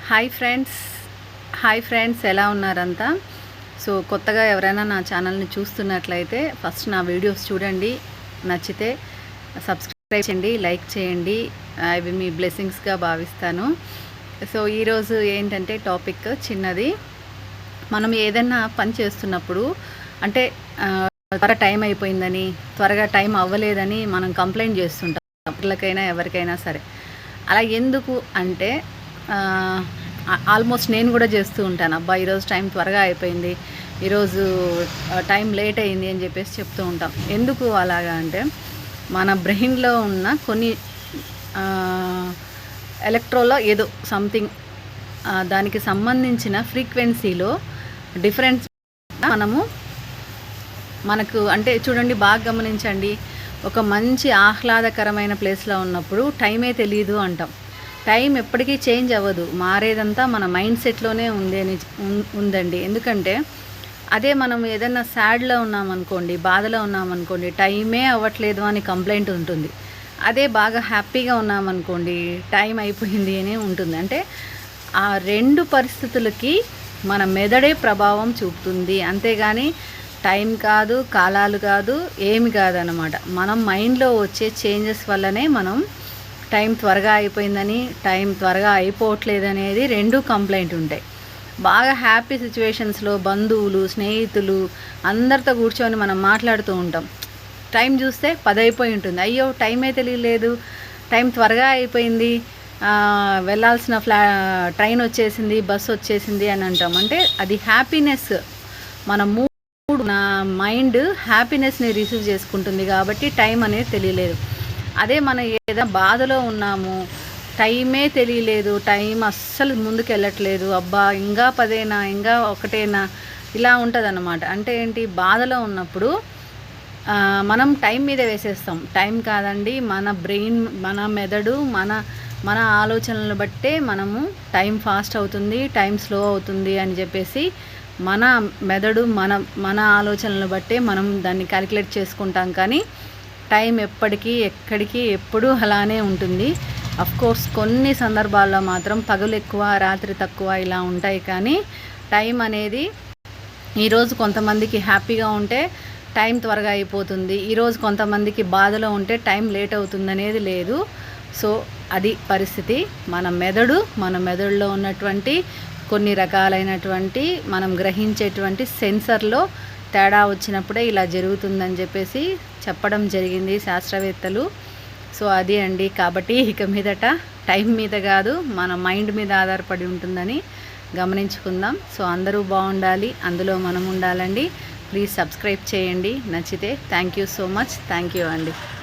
Hi friends ఎలా ఉన్నారంతా. So కొత్తగా ఎవరైనా నా ఛానల్ని చూస్తున్నట్లయితే ఫస్ట్ నా వీడియోస్ చూడండి, నచ్చితే సబ్స్క్రైబ్ చేయండి, లైక్ చేయండి. ఇవి మీ బ్లెస్సింగ్స్గా భావిస్తాను. సో ఈరోజు ఏంటంటే టాపిక్ చిన్నది. మనం ఏదైనా పని చేస్తున్నప్పుడు అంటే త్వరగా టైం అయిపోయిందని, త్వరగా టైం అవ్వలేదని మనం కంప్లైంట్ చేస్తుంటాం, పిల్లలకైనా ఎవరికైనా సరే. అలా ఎందుకు అంటే ఆల్మోస్ట్ నేను కూడా చేస్తూ ఉంటాను. అబ్బా ఈరోజు టైం త్వరగా అయిపోయింది, ఈరోజు టైం లేట్ అయింది అని చెప్పేసి చెప్తూ ఉంటాం. ఎందుకు అలాగా అంటే మన బ్రెయిన్లో ఉన్న కొన్ని ఎలక్ట్రోలో ఏదో సంథింగ్ దానికి సంబంధించిన ఫ్రీక్వెన్సీలో డిఫరెన్స్ మనకు అంటే చూడండి, బాగా గమనించండి. ఒక మంచి ఆహ్లాదకరమైన ప్లేస్లో ఉన్నప్పుడు టైమే తెలియదు అంటాం. టైం ఎప్పటికీ చేంజ్ అవ్వదు, మారేదంతా మన మైండ్ సెట్లోనే ఉందండి. ఎందుకంటే అదే మనం ఏదైనా సాడ్లో ఉన్నామనుకోండి, బాధలో ఉన్నామనుకోండి, టైమే అవ్వట్లేదు అని కంప్లైంట్ ఉంటుంది. అదే బాగా హ్యాపీగా ఉన్నామనుకోండి, టైం అయిపోయింది అని ఉంటుంది. అంటే ఆ రెండు పరిస్థితులకి మన మెదడే ప్రభావం చూపుతుంది, అంతేగాని టైం కాదు, కాలాలు కాదు, ఏమి కాదనమాట. మనం మైండ్లో వచ్చే చేంజెస్ వల్లనే మనం టైం త్వరగా అయిపోయిందని, టైం త్వరగా అయిపోవట్లేదనేది రెండు కంప్లైంట్ ఉంటాయి. బాగా హ్యాపీ సిచ్యువేషన్స్లో బంధువులు, స్నేహితులు అందరితో కూర్చొని మనం మాట్లాడుతూ ఉంటాం. టైం చూస్తే 10 అయిపోయి ఉంటుంది. అయ్యో టైమే తెలియలేదు, టైం త్వరగా అయిపోయింది, వెళ్ళాల్సిన ట్రైన్ వచ్చేసింది, బస్సు వచ్చేసింది అని అంటాం. అంటే అది హ్యాపీనెస్, మన నా మైండ్ హ్యాపీనెస్ని రిసీవ్ చేసుకుంటుంది కాబట్టి టైం అనేది తెలియలేదు. అదే మనం ఏదైనా బాధలో ఉన్నాము, టైమే తెలియలేదు, టైం అస్సలు ముందుకు వెళ్ళట్లేదు, అబ్బా ఇంకా 10 ఇంకా 1 ఇలా ఉంటుంది అన్నమాట. అంటే ఏంటి, బాధలో ఉన్నప్పుడు మనం టైం మీద వేసేస్తాం. టైం కాదండి, మన బ్రెయిన్, మన మెదడు, మన ఆలోచనలను బట్టే మనము టైం ఫాస్ట్ అవుతుంది, టైం స్లో అవుతుంది అని చెప్పేసి మన మెదడు, మన ఆలోచనలను బట్టే మనం దాన్ని క్యాలిక్యులేట్ చేసుకుంటాం. కానీ టైం ఎప్పటికీ ఎక్కడికి ఎప్పుడూ అలానే ఉంటుంది. కోర్స్ కొన్ని సందర్భాల్లో మాత్రం పగలు ఎక్కువ, రాత్రి తక్కువ ఇలా ఉంటాయి. కానీ టైం అనేది ఈరోజు కొంతమందికి హ్యాపీగా ఉంటే టైం త్వరగా అయిపోతుంది, ఈరోజు కొంతమందికి బాధలో ఉంటే టైం లేట్ అవుతుంది అనేది లేదు. సో అది పరిస్థితి. మన మెదడులో ఉన్నటువంటి కొన్ని రకాలైనటువంటి మనం గ్రహించేటువంటి సెన్సర్లో తేడా వచ్చినప్పుడే ఇలా జరుగుతుందని చెప్పేసి చెప్పడం జరిగింది శాస్త్రవేత్తలు. సో అది అండి. కాబట్టి ఇక మీదట టైం మీద కాదు, మన మైండ్ మీద ఆధారపడి ఉంటుందని గమనించుకుందాం. సో అందరూ బాగుండాలి, అందులో మనం ఉండాలండి. ప్లీజ్ సబ్స్క్రైబ్ చేయండి నచ్చితే. Thank you so much. Thank you అండి.